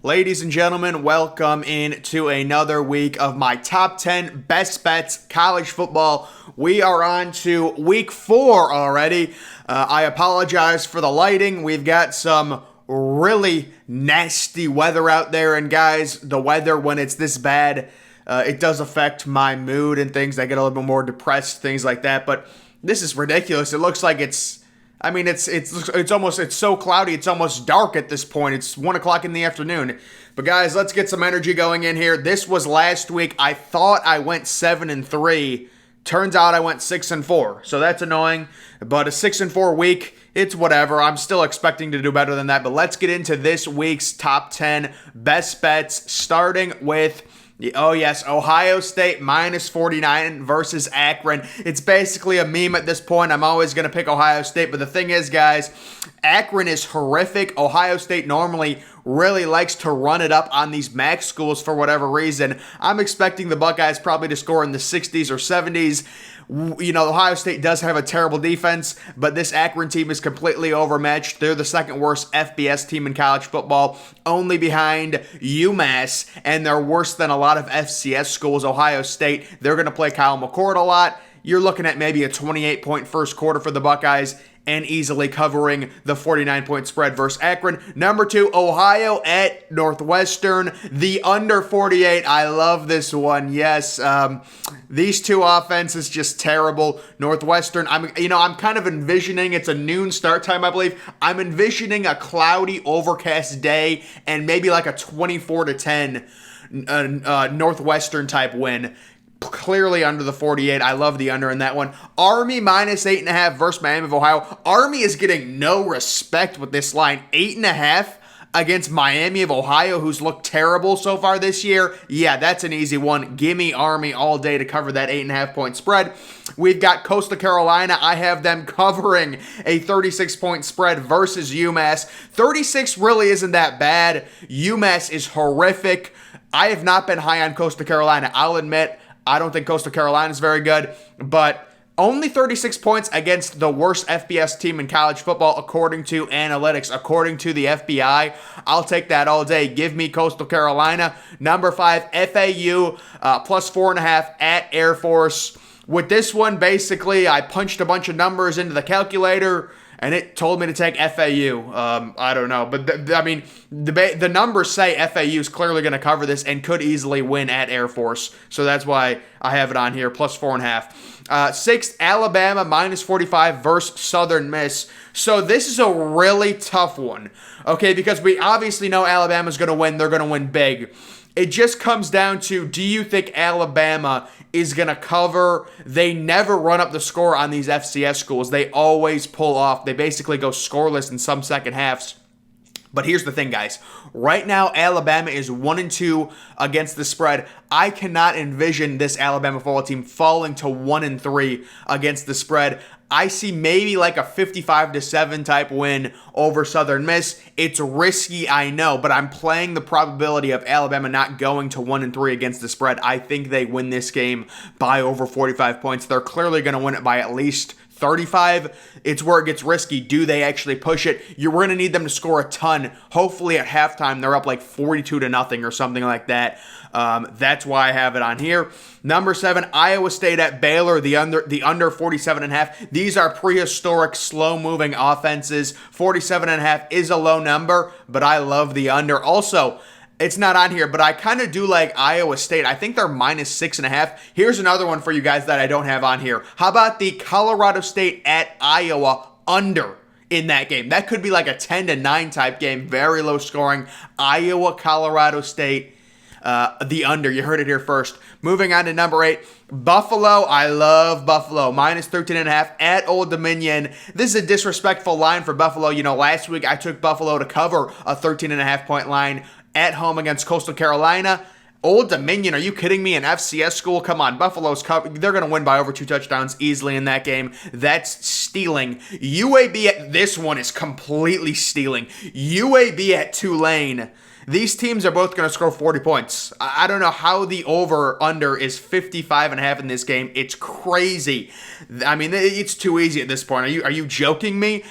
Ladies and gentlemen, welcome in to another week of my top 10 best bets college football. We are on to week 4 already. I apologize for the lighting. We've got some really nasty weather out there, and guys, the weather when it's this bad, it does affect my mood and things. I get a little bit more depressed, things like that, but this is ridiculous. It looks like it's so cloudy, it's almost dark at this point. It's 1 o'clock in the afternoon. But guys, let's get some energy going in here. This was last week. I thought I went 7-3. Turns out I went 6-4. So that's annoying. But a 6-4 week, it's whatever. I'm still expecting to do better than that. But let's get into this week's top 10 best bets, starting with Ohio State minus 49 versus Akron. It's basically a meme at this point. I'm always going to pick Ohio State, but the thing is, guys, Akron is horrific. Ohio State normally really likes to run it up on these MAC schools for whatever reason. I'm expecting the Buckeyes probably to score in the 60s or 70s. Ohio State does have a terrible defense, but this Akron team is completely overmatched. They're the second worst FBS team in college football, only behind UMass, and they're worse than a lot of FCS schools. Ohio State, they're going to play Kyle McCord a lot. You're looking at maybe a 28-point first quarter for the Buckeyes and easily covering the 49-point spread versus Akron. Number 2, Ohio at Northwestern. The under 48. I love this one. Yes, these two offenses just terrible. Northwestern, I'm kind of envisioning, it's a noon start time, I believe. I'm envisioning a cloudy, overcast day and maybe like a 24-10 Northwestern type win. Clearly under the 48. I love the under in that one. Army minus 8.5 versus Miami of Ohio. Army is getting no respect with this line. 8.5 against Miami of Ohio, who's looked terrible so far this year. Yeah, that's an easy one. Gimme Army all day to cover that 8.5-point spread. We've got Coastal Carolina. I have them covering a 36-point spread versus UMass. 36 really isn't that bad. UMass is horrific. I have not been high on Coastal Carolina. I'll admit, I don't think Coastal Carolina is very good, but only 36 points against the worst FBS team in college football, according to analytics, according to the FBI. I'll take that all day. Give me Coastal Carolina. Number 5, FAU, plus 4.5 at Air Force. With this one, basically, I punched a bunch of numbers into the calculator, and it told me to take FAU. I don't know. But, the numbers say FAU is clearly going to cover this and could easily win at Air Force. So that's why I have it on here, plus 4.5. 6th, Alabama, minus 45 versus Southern Miss. So this is a really tough one, okay, because we obviously know Alabama's going to win. They're going to win big. It just comes down to, do you think Alabama is going to cover? They never run up the score on these FCS schools. They always pull off. They basically go scoreless in some second halves. But here's the thing, guys. Right now, Alabama is 1-2 against the spread. I cannot envision this Alabama football team falling to 1-3 against the spread. I see maybe like a 55-7 type win over Southern Miss. It's risky, I know, but I'm playing the probability of Alabama not going to 1-3 against the spread. I think they win this game by over 45 points. They're clearly going to win it by at least 35. It's where it gets risky. Do they actually push it? You're going to need them to score a ton. Hopefully at halftime they're up like 42-0 or something like that. That's why I have it on here. Number 7, Iowa State at Baylor, the under 47.5. These are prehistoric, slow-moving offenses. 47.5 is a low number, but I love the under. Also, it's not on here, but I kind of do like Iowa State. I think they're minus 6.5. Here's another one for you guys that I don't have on here. How about the Colorado State at Iowa under in that game? That could be like a 10-9 type game. Very low scoring. Iowa, Colorado State, the under. You heard it here first. Moving on to number 8. Buffalo, I love Buffalo, minus 13.5 at Old Dominion. This is a disrespectful line for Buffalo. Last week I took Buffalo to cover a 13.5-point line at home against Coastal Carolina. Old Dominion, are you kidding me? An FCS school? Come on, Buffalo's they're going to win by over 2 touchdowns easily in that game. That's stealing. UAB at this one is completely stealing. UAB at Tulane. These teams are both going to score 40 points. I don't know how the over-under is 55.5 in this game. It's crazy. It's too easy at this point. Are you joking me?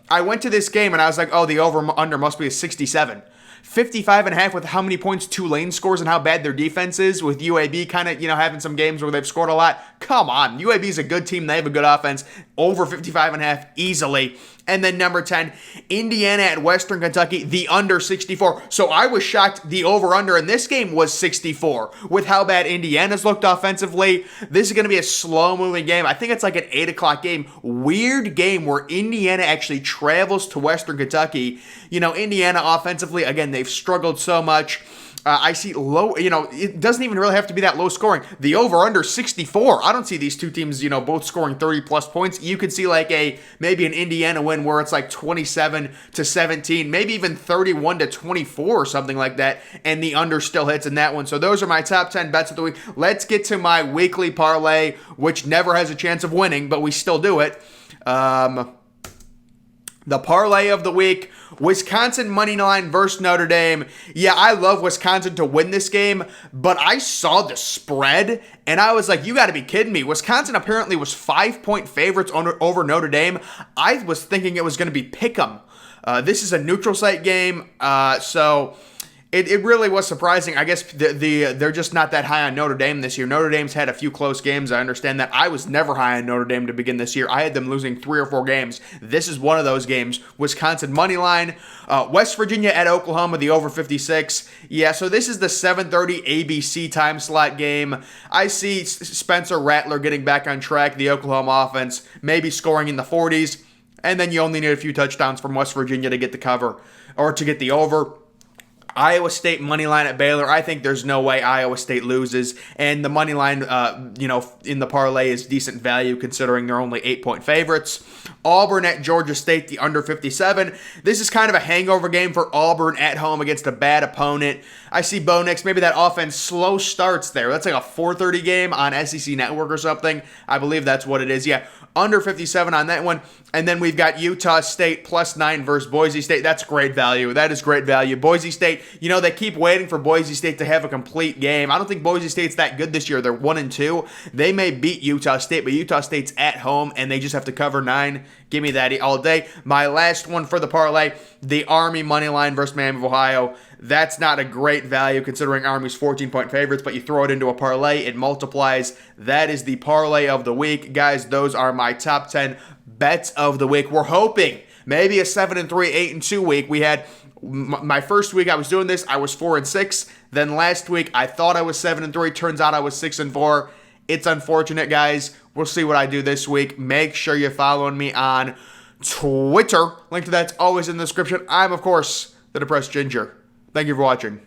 I went to this game and I was like, oh, the over-under must be a 67. 55.5 with how many points Tulane scores and how bad their defense is, with UAB kind of, having some games where they've scored a lot. Come on. UAB is a good team. They have a good offense. Over 55.5 easily. And then number 10, Indiana at Western Kentucky, the under 64. So I was shocked the over-under in this game was 64. With how bad Indiana's looked offensively, this is going to be a slow-moving game. I think it's like an 8 o'clock game. Weird game where Indiana actually travels to Western Kentucky. Indiana offensively, again, they've struggled so much. I see low, it doesn't even really have to be that low scoring. The over-under 64. I don't see these two teams, both scoring 30-plus points. You could see maybe an Indiana win where it's like 27-17, maybe even 31-24 or something like that, and the under still hits in that one. So those are my top 10 bets of the week. Let's get to my weekly parlay, which never has a chance of winning, but we still do it. The parlay of the week, Wisconsin money line versus Notre Dame. Yeah, I love Wisconsin to win this game, but I saw the spread, and I was like, you got to be kidding me. Wisconsin apparently was 5-point favorites over Notre Dame. I was thinking it was going to be pick'em. This is a neutral site game, so it really was surprising. I guess they're just not that high on Notre Dame this year. Notre Dame's had a few close games. I understand that. I was never high on Notre Dame to begin this year. I had them losing 3 or 4 games. This is one of those games. Wisconsin money line. West Virginia at Oklahoma, the over 56. Yeah, so this is the 7:30 ABC time slot game. I see Spencer Rattler getting back on track. The Oklahoma offense maybe scoring in the 40s. And then you only need a few touchdowns from West Virginia to get the cover or to get the over. Iowa State money line at Baylor. I think there's no way Iowa State loses, and the money line, in the parlay is decent value considering they're only 8-point favorites. Auburn at Georgia State, the under 57. This is kind of a hangover game for Auburn at home against a bad opponent. I see Bo Nix, maybe that offense slow starts there. That's like a 4:30 game on SEC Network or something. I believe that's what it is. Yeah, under 57 on that one. And then we've got Utah State +9 versus Boise State. That's great value. That is great value. Boise State, they keep waiting for Boise State to have a complete game. I don't think Boise State's that good this year. They're 1-2. They may beat Utah State, but Utah State's at home, and they just have to cover 9. Give me that all day. My last one for the parlay, the Army money line versus Miami of Ohio. That's not a great value considering Army's 14-point favorites, but you throw it into a parlay, it multiplies. That is the parlay of the week. Guys, those are my top 10 bets of the week. We're hoping maybe a 7-3, 8-2 week. We had my first week I was doing this, I was 4-6. Then last week I thought I was 7-3. Turns out I was 6-4. It's unfortunate, guys. We'll see what I do this week. Make sure you're following me on Twitter. Link to that's always in the description. I'm, of course, the Depressed Ginger. Thank you for watching.